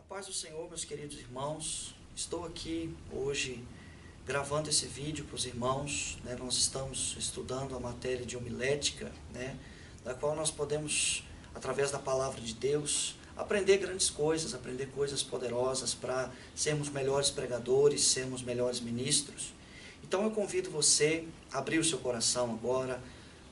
paz do Senhor, meus queridos irmãos. Estou aqui hoje gravando esse vídeo para os irmãos, né? Nós estamos estudando a matéria de homilética, né? Da qual nós podemos, através da palavra de Deus, aprender grandes coisas, aprender coisas poderosas para sermos melhores pregadores, sermos melhores ministros. Então eu convido você a abrir o seu coração agora,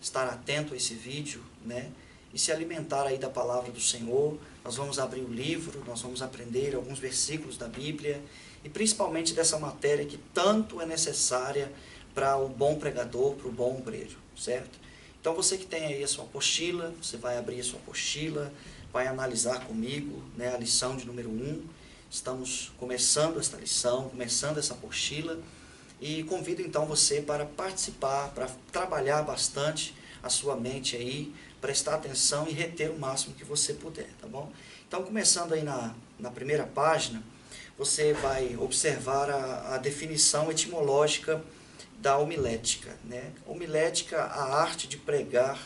estar atento a esse vídeo, né? E se alimentar aí da palavra do Senhor. Nós vamos abrir o livro, nós vamos aprender alguns versículos da Bíblia e principalmente dessa matéria que tanto é necessária para o bom pregador, para o bom obreiro, certo? Então você que tem aí a sua apostila, você vai abrir a sua apostila, vai analisar comigo, né, a lição de número 1. Estamos começando esta lição, começando essa apostila e convido então você para participar, para trabalhar bastante a sua mente aí, prestar atenção e reter o máximo que você puder, tá bom? Então, começando aí na primeira página, você vai observar a definição etimológica da homilética, né? Homilética, a arte de pregar,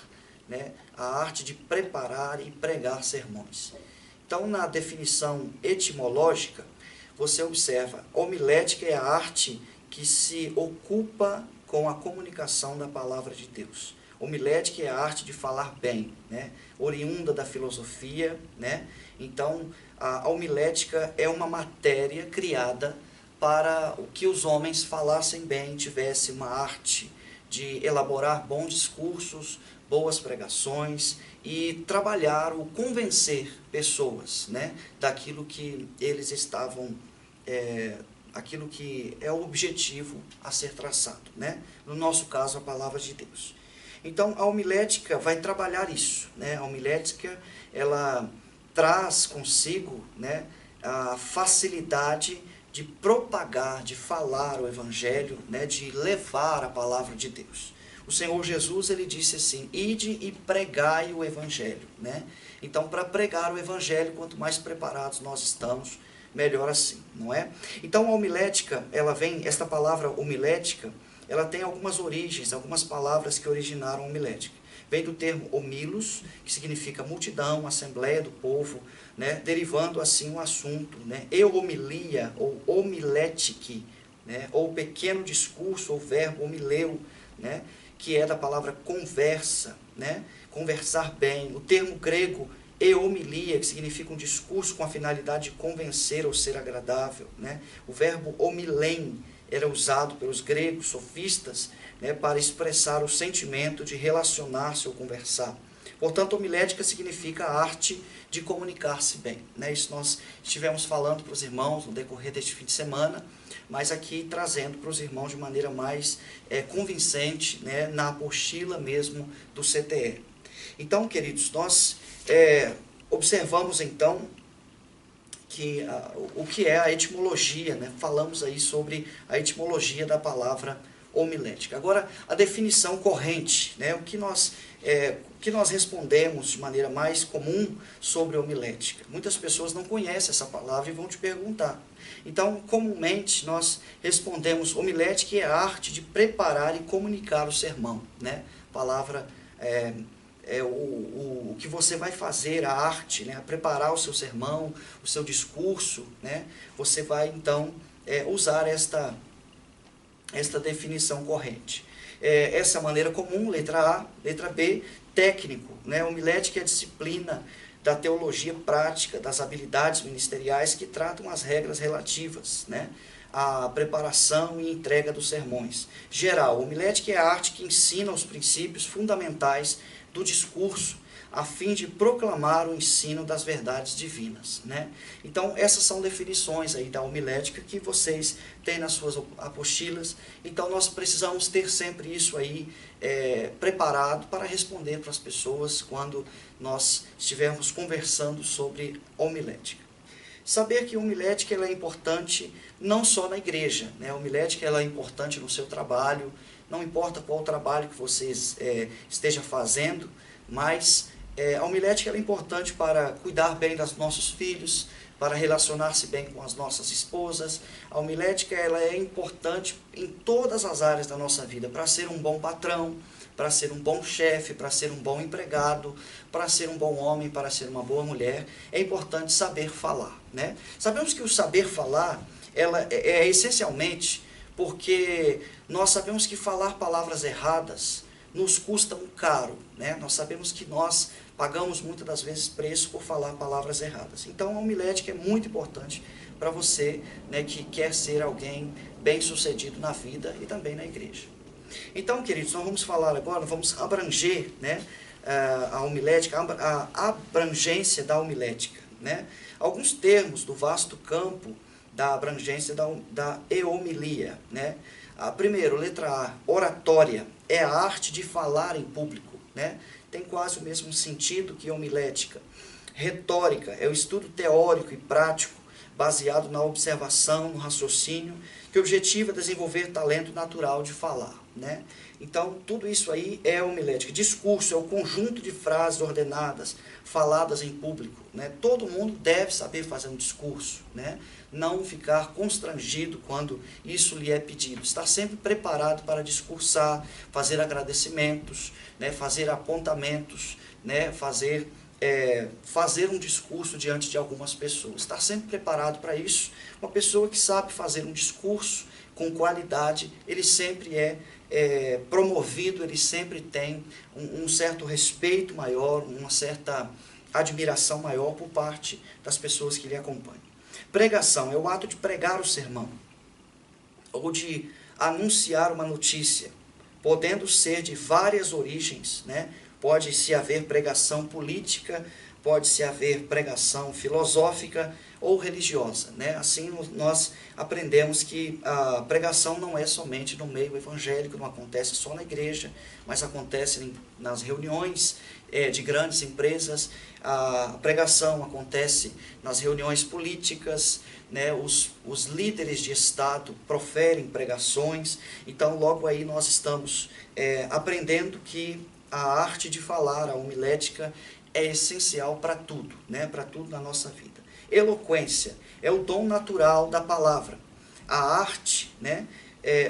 né? A arte de preparar e pregar sermões. Então, na definição etimológica, você observa, homilética é a arte que se ocupa com a comunicação da palavra de Deus. Homilética é a arte de falar bem, né? Oriunda da filosofia, né? Então, a homilética é uma matéria criada para que os homens falassem bem, tivessem uma arte de elaborar bons discursos, boas pregações e trabalhar ou convencer pessoas, né? Daquilo que eles estavam, aquilo que é o objetivo a ser traçado, né? No nosso caso, a palavra de Deus. Então, a homilética vai trabalhar isso, né? A homilética, ela traz consigo, né, a facilidade de propagar, de falar o Evangelho, né, de levar a palavra de Deus. O Senhor Jesus, ele disse assim, ide e pregai o Evangelho, né? Então, para pregar o Evangelho, quanto mais preparados nós estamos, melhor assim, não é? Então, a homilética, ela vem, esta palavra homilética, ela tem algumas origens, algumas palavras que originaram a homilética. Vem do termo homilos, que significa multidão, assembleia do povo, né? Derivando assim um assunto, né? Homilia, ou homiletique, né? Ou pequeno discurso, ou verbo homileu, né? Que é da palavra conversa, né? Conversar bem. O termo grego homilia, que significa um discurso com a finalidade de convencer ou ser agradável, né? O verbo homilém era usado pelos gregos sofistas, né, para expressar o sentimento de relacionar-se ou conversar. Portanto, homilética significa a arte de comunicar-se bem, né? Isso nós estivemos falando para os irmãos no decorrer deste fim de semana, mas aqui trazendo para os irmãos de maneira mais convincente, né, na apostila mesmo do CTE. Então, queridos, nós observamos então que o que é a etimologia, né? Falamos aí sobre a etimologia da palavra homilética. Agora, a definição corrente, né? O que nós respondemos de maneira mais comum sobre homilética. Muitas pessoas não conhecem essa palavra e vão te perguntar. Então, comumente, nós respondemos homilética é a arte de preparar e comunicar o sermão, né? Palavra o que você vai fazer, a arte, né? A preparar o seu sermão, o seu discurso, né? Você vai, então, usar esta definição corrente. Essa é a maneira comum, letra A. Letra B, técnico, né? Homilética é a disciplina da teologia prática, das habilidades ministeriais que tratam as regras relativas, né? A preparação e entrega dos sermões. Geral, homilética é a arte que ensina os princípios fundamentais do discurso, a fim de proclamar o ensino das verdades divinas, né? Então, essas são definições aí da homilética que vocês têm nas suas apostilas. Então, nós precisamos ter sempre isso aí preparado para responder para as pessoas quando nós estivermos conversando sobre homilética. Saber que a homilética ela é importante não só na igreja, né? A homilética ela é importante no seu trabalho, não importa qual trabalho que você esteja fazendo, mas a homilética ela é importante para cuidar bem dos nossos filhos, para relacionar-se bem com as nossas esposas. A homilética ela é importante em todas as áreas da nossa vida, para ser um bom patrão, para ser um bom chefe, para ser um bom empregado, para ser um bom homem, para ser uma boa mulher, é importante saber falar, né? Sabemos que o saber falar, ela é essencialmente porque nós sabemos que falar palavras erradas nos custa um caro, né? Nós sabemos que nós pagamos muitas das vezes preço por falar palavras erradas. Então, a homilética é muito importante para você, né, que quer ser alguém bem-sucedido na vida e também na igreja. Então, queridos, nós vamos falar agora, vamos abranger, né, a homilética, a abrangência da homilética, né? Alguns termos do vasto campo da abrangência da euomilia, né? Primeiro, letra A, oratória, é a arte de falar em público, né? Tem quase o mesmo sentido que homilética. Retórica, é o estudo teórico e prático, baseado na observação, no raciocínio, que objetiva desenvolver talento natural de falar, né? Então, tudo isso aí é homilética. Discurso é o conjunto de frases ordenadas, faladas em público, né? Todo mundo deve saber fazer um discurso, né? Não ficar constrangido quando isso lhe é pedido. Estar sempre preparado para discursar, fazer agradecimentos, né? Fazer apontamentos, né? Fazer um discurso diante de algumas pessoas. Estar sempre preparado para isso. Uma pessoa que sabe fazer um discurso com qualidade, ele sempre é promovido, ele sempre tem um certo respeito maior, uma certa admiração maior por parte das pessoas que lhe acompanham. Pregação é o ato de pregar o sermão, ou de anunciar uma notícia, podendo ser de várias origens, né? Pode-se haver pregação política, pode-se haver pregação filosófica ou religiosa, né? Assim nós aprendemos que a pregação não é somente no meio evangélico, não acontece só na igreja, mas acontece nas reuniões de grandes empresas. A pregação acontece nas reuniões políticas, né? Os líderes de Estado proferem pregações. Então, logo aí nós estamos aprendendo que a arte de falar, a homilética, é essencial para tudo, né? Para tudo na nossa vida. Eloquência é o dom natural da palavra, a arte, né?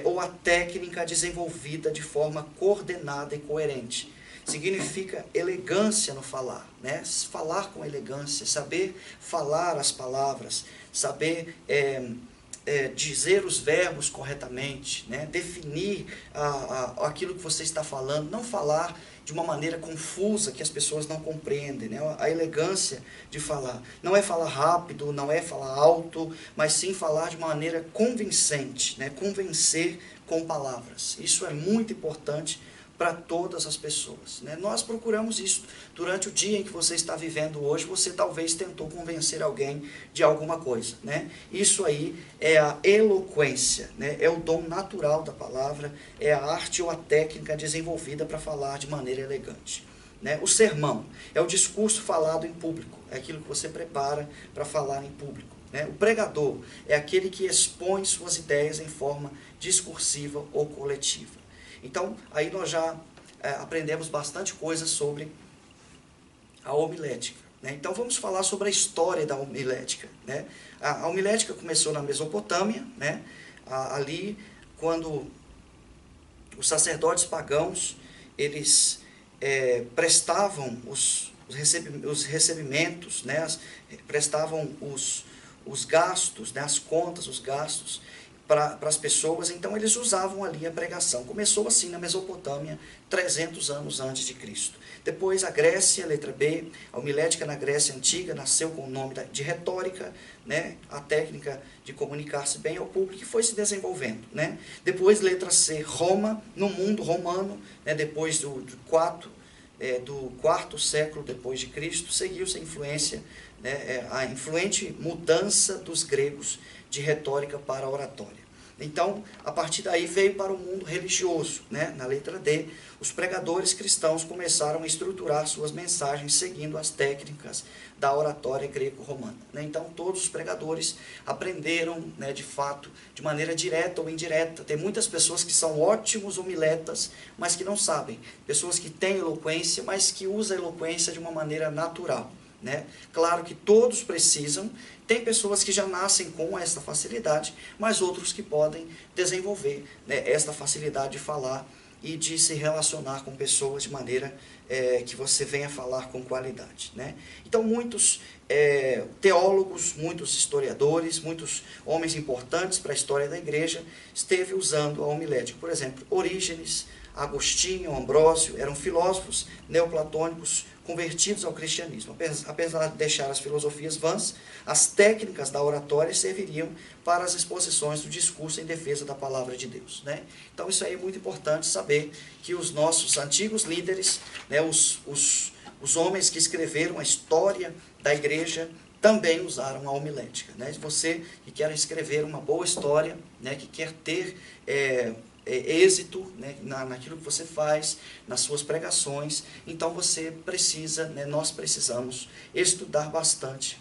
Ou a técnica desenvolvida de forma coordenada e coerente. Significa elegância no falar, né? Falar com elegância, saber falar as palavras, saber dizer os verbos corretamente, né? Definir aquilo que você está falando, não falar de uma maneira confusa que as pessoas não compreendem, né? A elegância de falar. Não é falar rápido, não é falar alto, mas sim falar de uma maneira convincente, né? Convencer com palavras. Isso é muito importante para todas as pessoas, né? Nós procuramos isso. Durante o dia em que você está vivendo hoje, você talvez tentou convencer alguém de alguma coisa, né? Isso aí é a eloquência, né? É o dom natural da palavra, é a arte ou a técnica desenvolvida para falar de maneira elegante, né? O sermão é o discurso falado em público, é aquilo que você prepara para falar em público, né? O pregador é aquele que expõe suas ideias em forma discursiva ou coletiva. Então, aí nós já aprendemos bastante coisa sobre a homilética, né? Então, vamos falar sobre a história da homilética, né? A homilética começou na Mesopotâmia, né? Ali, quando os sacerdotes pagãos, eles prestavam os recebimentos, né? Prestavam os gastos, né? As contas, os gastos, para as pessoas, então eles usavam ali a pregação. Começou assim na Mesopotâmia, 300 anos antes de Cristo. Depois a Grécia, letra B, a homilética na Grécia Antiga nasceu com o nome de retórica, né? A técnica de comunicar-se bem ao público, e foi se desenvolvendo, né? Depois, letra C, Roma, no mundo romano, né? Depois do quarto século depois de Cristo, seguiu-se a influência, né? A influente mudança dos gregos de retórica para oratória. Então, a partir daí veio para o mundo religioso, né? Na letra D, os pregadores cristãos começaram a estruturar suas mensagens seguindo as técnicas da oratória greco-romana, né? Então, todos os pregadores aprenderam, né, de fato, de maneira direta ou indireta. Tem muitas pessoas que são ótimos homiletas, mas que não sabem. Pessoas que têm eloquência, mas que usam a eloquência de uma maneira natural, né? Claro que todos precisam. Tem pessoas que já nascem com essa facilidade, mas outros que podem desenvolver, né, esta facilidade de falar e de se relacionar com pessoas de maneira que você venha falar com qualidade, né? Então, muitos teólogos, muitos historiadores, muitos homens importantes para a história da igreja esteve usando a homilética. Por exemplo, Orígenes, Agostinho, Ambrósio, eram filósofos neoplatônicos convertidos ao cristianismo. Apesar de deixar as filosofias vãs, as técnicas da oratória serviriam para as exposições do discurso em defesa da palavra de Deus, né? Então isso aí é muito importante saber que os nossos antigos líderes, né, os homens que escreveram a história da igreja, também usaram a homilética, né? Você que quer escrever uma boa história, né, que quer ter êxito, né, naquilo que você faz, nas suas pregações, então você precisa, né, nós precisamos estudar bastante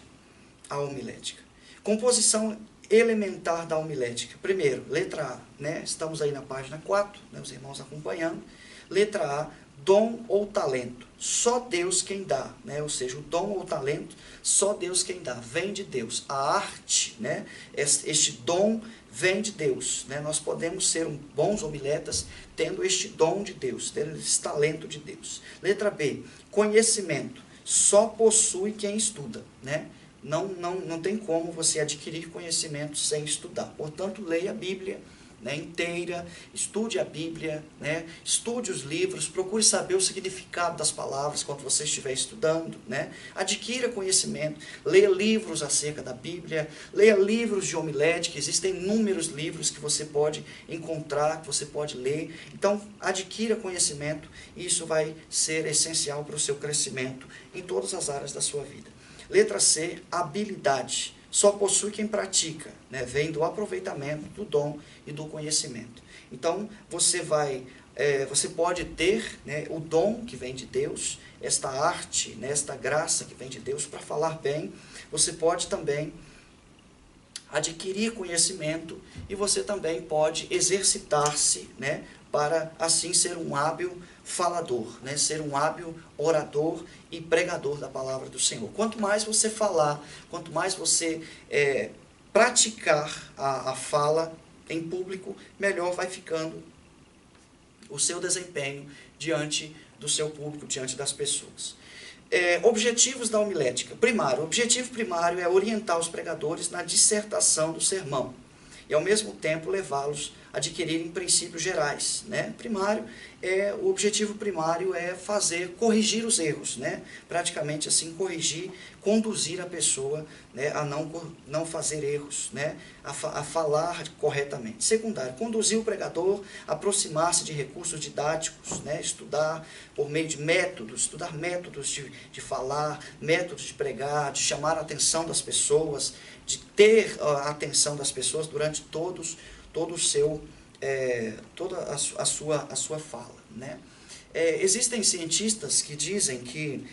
a homilética. Composição elementar da homilética. Primeiro, letra A, né, estamos aí na página 4, né, os irmãos acompanhando. Letra A, dom ou talento. Só Deus quem dá, né? Ou seja, o dom ou talento, só Deus quem dá, vem de Deus. A arte, né, este dom vem de Deus, né? Nós podemos ser bons homiletas tendo este dom de Deus, tendo esse talento de Deus. Letra B, conhecimento. Só possui quem estuda, né? Não tem como você adquirir conhecimento sem estudar. Portanto, leia a Bíblia, né, inteira, estude a Bíblia, né, estude os livros, procure saber o significado das palavras quando você estiver estudando, né, adquira conhecimento, leia livros acerca da Bíblia, leia livros de homilética, existem inúmeros livros que você pode encontrar, que você pode ler, então adquira conhecimento e isso vai ser essencial para o seu crescimento em todas as áreas da sua vida. Letra C, habilidade. Só possui quem pratica, né? Vem do aproveitamento do dom e do conhecimento. Então, você pode ter, né, o dom que vem de Deus, esta arte, né, esta graça que vem de Deus para falar bem. Você pode também adquirir conhecimento e você também pode exercitar-se, né, para assim ser um hábil falador, né, ser um hábil orador e pregador da palavra do Senhor. Quanto mais você falar, quanto mais você praticar a fala em público, melhor vai ficando o seu desempenho diante do seu público, diante das pessoas. Objetivos da homilética. Primário. O objetivo primário é orientar os pregadores na dissertação do sermão e, ao mesmo tempo, levá-los a adquirirem princípios gerais, né? O objetivo primário é corrigir os erros, né? Praticamente assim, conduzir a pessoa, né, a não fazer erros, né? A falar corretamente. Secundário, conduzir o pregador a aproximar-se de recursos didáticos, né? Estudar por meio de métodos, estudar métodos de falar, métodos de pregar, de chamar a atenção das pessoas, de ter a atenção das pessoas durante toda a sua fala, né? Existem cientistas que dizem que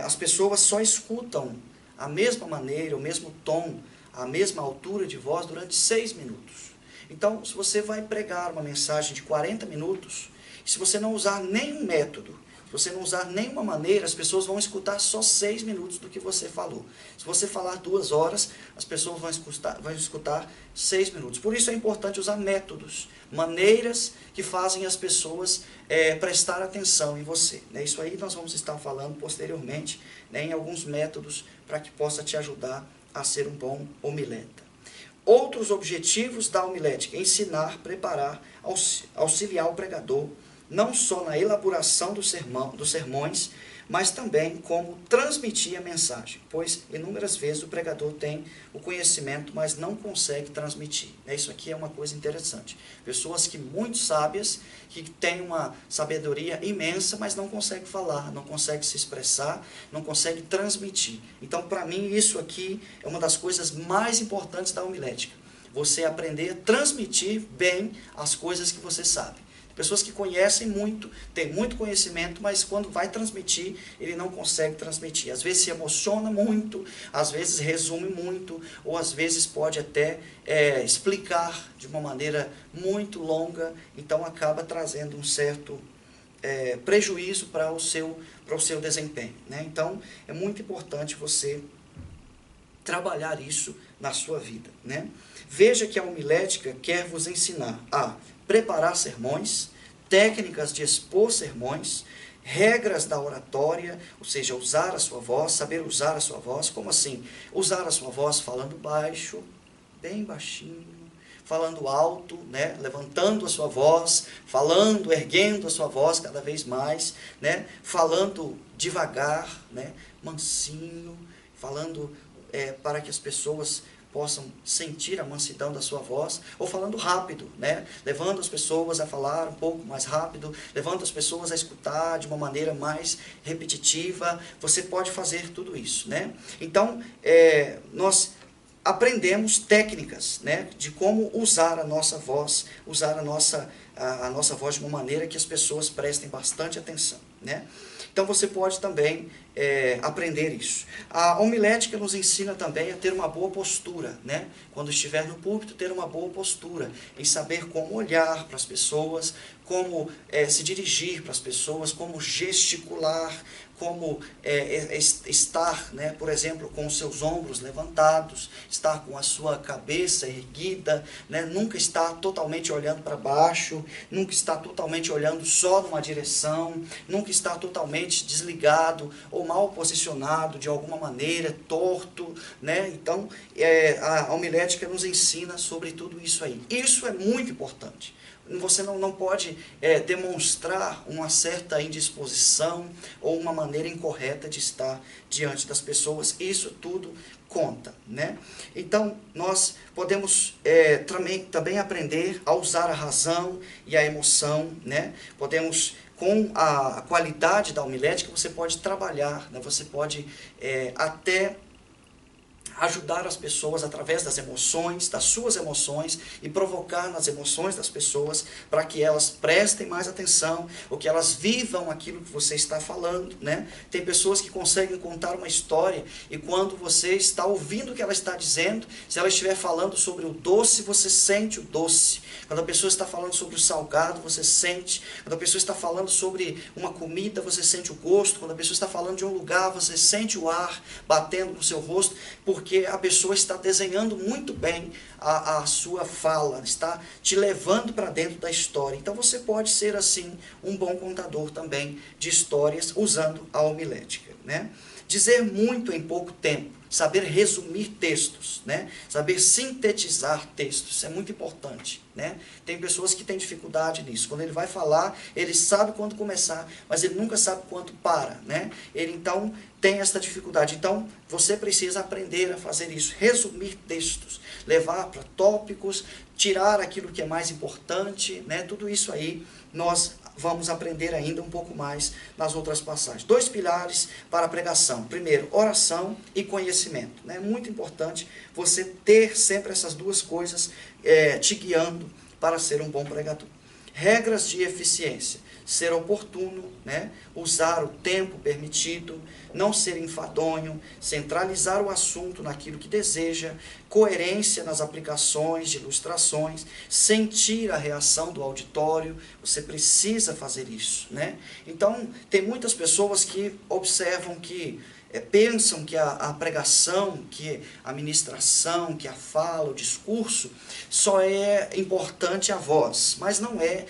as pessoas só escutam a mesma maneira, o mesmo tom, a mesma altura de voz durante 6 minutos. Então, se você vai pregar uma mensagem de 40 minutos, se você não usar nenhum método, se você não usar nenhuma maneira, as pessoas vão escutar só 6 minutos do que você falou. Se você falar 2 horas, as pessoas vão escutar 6 minutos. Por isso é importante usar métodos, maneiras que fazem as pessoas prestar atenção em você, né? Isso aí nós vamos estar falando posteriormente, né, em alguns métodos para que possa te ajudar a ser um bom homileta. Outros objetivos da homilética: ensinar, preparar, auxiliar o pregador, não só na elaboração dos sermões, mas também como transmitir a mensagem, pois inúmeras vezes o pregador tem o conhecimento, mas não consegue transmitir. Isso aqui é uma coisa interessante. Pessoas muito sábias, que têm uma sabedoria imensa, mas não conseguem falar, não conseguem se expressar, não conseguem transmitir. Então, para mim, isso aqui é uma das coisas mais importantes da homilética. Você aprender a transmitir bem as coisas que você sabe. Pessoas que conhecem muito, têm muito conhecimento, mas quando vai transmitir, ele não consegue transmitir. Às vezes se emociona muito, às vezes resume muito, ou às vezes pode até explicar de uma maneira muito longa, então acaba trazendo um certo prejuízo para o seu desempenho, né? Então, é muito importante você trabalhar isso na sua vida, né? Veja que a homilética quer vos ensinar a preparar sermões, técnicas de expor sermões, regras da oratória, ou seja, usar a sua voz, saber usar a sua voz. Como assim? Usar a sua voz falando baixo, bem baixinho, falando alto, né? Levantando a sua voz, falando, erguendo a sua voz cada vez mais, né? Falando devagar, né? Mansinho, falando para que as pessoas possam sentir a mansidão da sua voz, ou falando rápido, né? Levando as pessoas a falar um pouco mais rápido, levando as pessoas a escutar de uma maneira mais repetitiva. Você pode fazer tudo isso, né? Então, nós aprendemos técnicas, né, de como usar a nossa voz, usar a nossa voz de uma maneira que as pessoas prestem bastante atenção, né? Então você pode também aprender isso. A homilética nos ensina também a ter uma boa postura, né? Quando estiver no púlpito, ter uma boa postura, em saber como olhar para as pessoas, como se dirigir para as pessoas, como gesticular, como estar, né, por exemplo, com os seus ombros levantados, estar com a sua cabeça erguida, né, nunca estar totalmente olhando para baixo, nunca estar totalmente olhando só numa direção, nunca estar totalmente desligado ou mal posicionado de alguma maneira, torto, né? Então, a homilética nos ensina sobre tudo isso aí. Isso é muito importante. Você não pode demonstrar uma certa indisposição ou uma maneira incorreta de estar diante das pessoas. Isso tudo conta, né? Então, nós podemos também aprender a usar a razão e a emoção, né? Podemos, com a qualidade da homilética, você pode trabalhar, né? Você pode até ajudar as pessoas através das emoções, das suas emoções, e provocar nas emoções das pessoas para que elas prestem mais atenção, ou que elas vivam aquilo que você está falando, né? Tem pessoas que conseguem contar uma história e quando você está ouvindo o que ela está dizendo, se ela estiver falando sobre o doce, você sente o doce. Quando a pessoa está falando sobre o salgado, você sente. Quando a pessoa está falando sobre uma comida, você sente o gosto. Quando a pessoa está falando de um lugar, você sente o ar batendo no seu rosto, porque a pessoa está desenhando muito bem a sua fala, está te levando para dentro da história. Então você pode ser assim um bom contador também de histórias usando a homilética, né? Dizer muito em pouco tempo, saber resumir textos, né? Saber sintetizar textos, isso é muito importante, né? Tem pessoas que têm dificuldade nisso. Quando ele vai falar, ele sabe quando começar, mas ele nunca sabe quando para, né? Ele então tem essa dificuldade. Então, você precisa aprender a fazer isso, resumir textos, levar para tópicos, tirar aquilo que é mais importante, né? Tudo isso aí nós vamos aprender ainda um pouco mais nas outras passagens. 2 pilares para a pregação. Primeiro, oração e conhecimento. É muito importante você ter sempre essas duas coisas te guiando para ser um bom pregador. Regras de eficiência. Ser oportuno, né? Usar o tempo permitido, não ser enfadonho, centralizar o assunto naquilo que deseja, coerência nas aplicações de ilustrações, sentir a reação do auditório. Você precisa fazer isso, né? Então, tem muitas pessoas que observam que pensam que a pregação, que a ministração, que a fala, o discurso, só é importante a voz, mas não é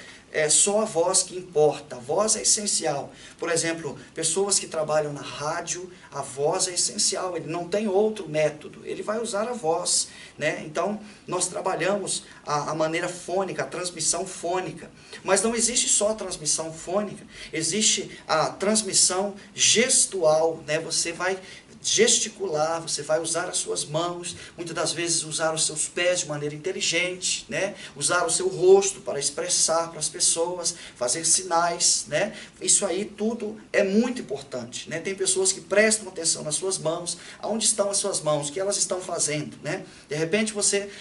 só a voz que importa. A voz é essencial. Por exemplo, pessoas que trabalham na rádio, a voz é essencial, ele não tem outro método, ele vai usar a voz, né? Então, nós trabalhamos a maneira fônica, a transmissão fônica, mas não existe só a transmissão fônica, existe a transmissão gestual, né? Você vai gesticular, você vai usar as suas mãos, muitas das vezes usar os seus pés de maneira inteligente, né? Usar o seu rosto para expressar para as pessoas, fazer sinais, né? Isso aí tudo é muito importante, né? Tem pessoas que prestam atenção nas suas mãos, aonde estão as suas mãos, o que elas estão fazendo, né? De repente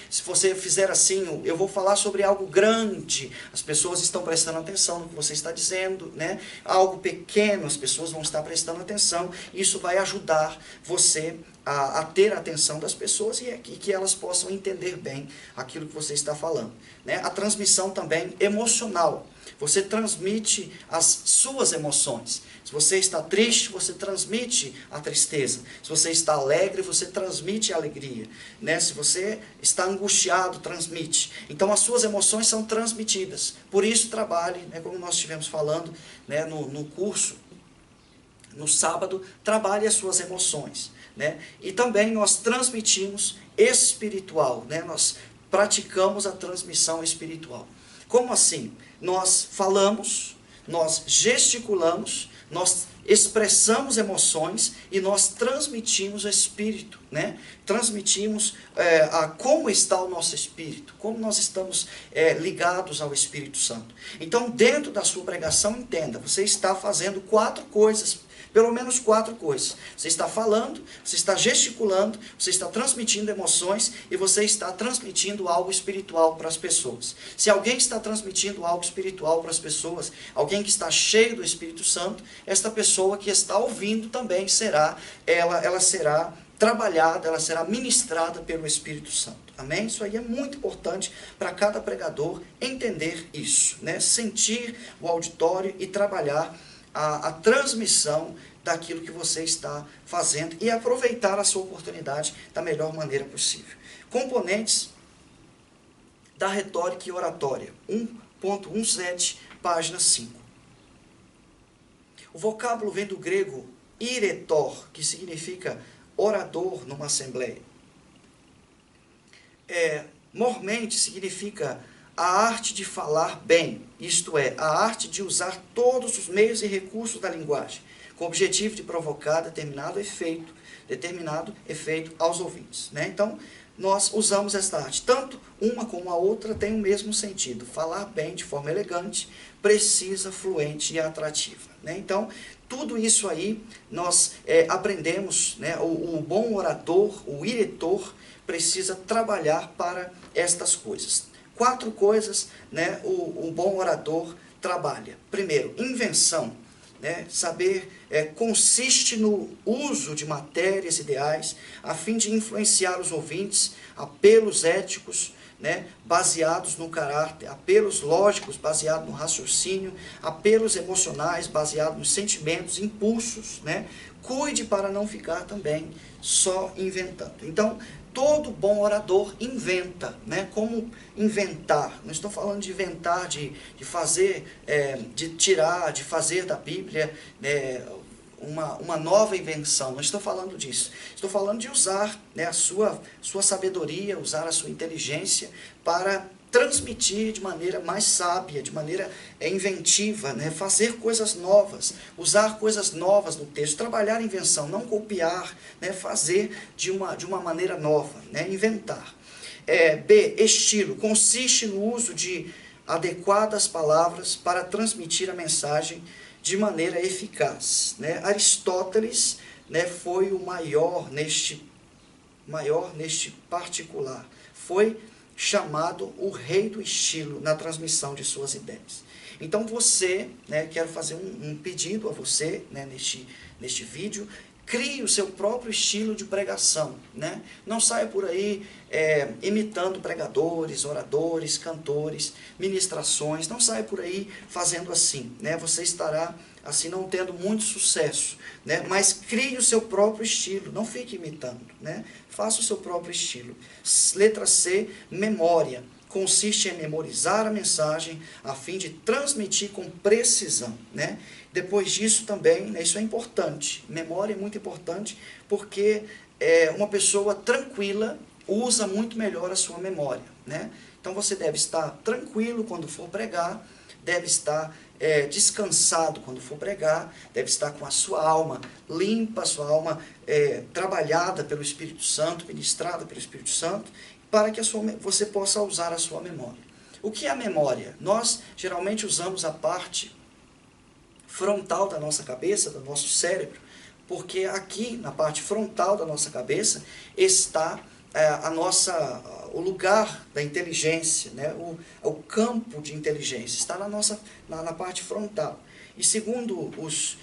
se você fizer assim, eu vou falar sobre algo grande, as pessoas estão prestando atenção no que você está dizendo, né? Algo pequeno, as pessoas vão estar prestando atenção, isso vai ajudar você a ter a atenção das pessoas e que elas possam entender bem aquilo que você está falando, né? A transmissão também emocional. Você transmite as suas emoções. Se você está triste, você transmite a tristeza. Se você está alegre, você transmite a alegria, né? Se você está angustiado, transmite. Então, as suas emoções são transmitidas. Por isso, trabalhe, né, como nós estivemos falando, né, no curso, no sábado, trabalhe as suas emoções, né? E também nós transmitimos espiritual, né? Nós praticamos a transmissão espiritual. Como assim? Nós falamos, nós gesticulamos, nós expressamos emoções e nós transmitimos o espírito, né? Transmitimos como está o nosso espírito, como nós estamos ligados ao Espírito Santo. Então, dentro da sua pregação, entenda, você está fazendo 4 coisas, pelo menos 4 coisas. Você está falando, você está gesticulando, você está transmitindo emoções e você está transmitindo algo espiritual para as pessoas. Se alguém está transmitindo algo espiritual para as pessoas, alguém que está cheio do Espírito Santo, esta pessoa que está ouvindo também será, ela será trabalhada, ela será ministrada pelo Espírito Santo. Amém? Isso aí é muito importante para cada pregador entender isso, né? Sentir o auditório e trabalhar a transmissão daquilo que você está fazendo e aproveitar a sua oportunidade da melhor maneira possível. Componentes da retórica e oratória, 1.17, página 5. O vocábulo vem do grego iretor, que significa orador numa assembleia. Mormente significa a arte de falar bem, isto é, a arte de usar todos os meios e recursos da linguagem, com o objetivo de provocar determinado efeito aos ouvintes, né? Então, nós usamos esta arte. Tanto uma como a outra tem o mesmo sentido. Falar bem de forma elegante, precisa, fluente e atrativa, né? Então, tudo isso aí nós aprendemos, né? O bom orador, o iretor, precisa trabalhar para estas coisas. 4 coisas, né, o bom orador trabalha. Primeiro, invenção. Né, saber consiste no uso de matérias ideais a fim de influenciar os ouvintes, apelos éticos, né, baseados no caráter, apelos lógicos baseados no raciocínio, apelos emocionais baseados nos sentimentos, impulsos, né. Cuide para não ficar também só inventando. Então, todo bom orador inventa, né? Como inventar? Não estou falando de inventar, de fazer, de fazer da Bíblia uma nova invenção. Não estou falando disso. Estou falando de usar, né, a sua sabedoria, usar a sua inteligência para transmitir de maneira mais sábia, de maneira inventiva, né? Fazer coisas novas, usar coisas novas no texto, trabalhar a invenção, não copiar, né? Fazer de uma maneira nova, né? Inventar. B, estilo, consiste no uso de adequadas palavras para transmitir a mensagem de maneira eficaz, né? Aristóteles, né, foi o maior neste particular, foi chamado o rei do estilo na transmissão de suas ideias. Então você, né, quero fazer um pedido a você, né, neste vídeo, crie o seu próprio estilo de pregação, né? Não saia por aí imitando pregadores, oradores, cantores, ministrações, não saia por aí fazendo assim, né? Você estará assim não tendo muito sucesso, né? Mas crie o seu próprio estilo, não fique imitando, né? Faça o seu próprio estilo. Letra C, memória. Consiste em memorizar a mensagem a fim de transmitir com precisão, né? Depois disso também, né, isso é importante, memória é muito importante, porque uma pessoa tranquila usa muito melhor a sua memória, né? Então você deve estar tranquilo quando for pregar, deve estar descansado quando for pregar, deve estar com a sua alma limpa, a sua alma trabalhada pelo Espírito Santo, ministrada pelo Espírito Santo, para que você possa usar a sua memória. O que é a memória? Nós geralmente usamos a parte frontal da nossa cabeça, do nosso cérebro, porque aqui na parte frontal da nossa cabeça está o lugar da inteligência, né? o campo de inteligência, está na parte frontal. E segundo os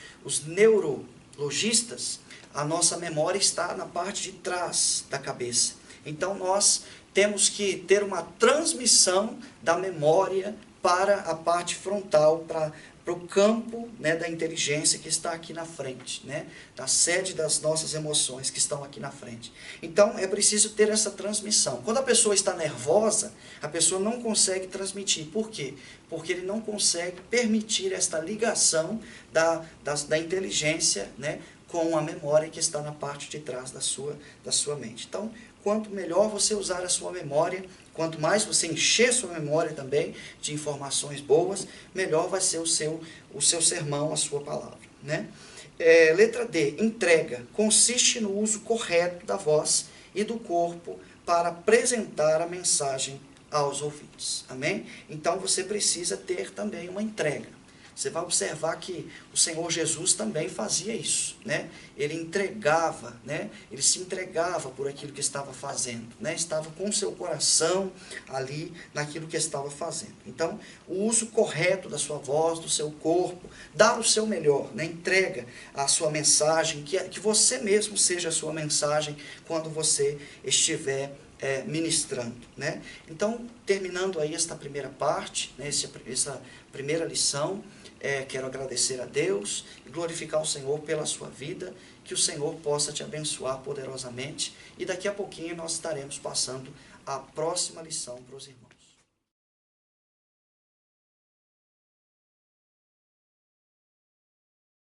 neurologistas, a nossa memória está na parte de trás da cabeça. Então nós temos que ter uma transmissão da memória para a parte frontal, para o campo, né, da inteligência que está aqui na frente, né, da sede das nossas emoções que estão aqui na frente. Então, é preciso ter essa transmissão. Quando a pessoa está nervosa, a pessoa não consegue transmitir. Por quê? Porque ele não consegue permitir esta ligação da inteligência, né, com a memória que está na parte de trás da sua mente. Então, quanto melhor você usar a sua memória, quanto mais você encher sua memória também de informações boas, melhor vai ser o seu sermão, a sua palavra, né? Letra D, entrega. Consiste no uso correto da voz e do corpo para apresentar a mensagem aos ouvintes. Amém? Então, você precisa ter também uma entrega. Você vai observar que o Senhor Jesus também fazia isso, né? Ele entregava, né? Ele se entregava por aquilo que estava fazendo, né? Estava com o seu coração ali naquilo que estava fazendo. Então, o uso correto da sua voz, do seu corpo, dar o seu melhor, né? Entrega a sua mensagem, que você mesmo seja a sua mensagem quando você estiver ministrando, né? Então, terminando aí esta primeira parte, né? Essa primeira lição, quero agradecer a Deus e glorificar o Senhor pela sua vida, que o Senhor possa te abençoar poderosamente, e daqui a pouquinho nós estaremos passando a próxima lição para os irmãos.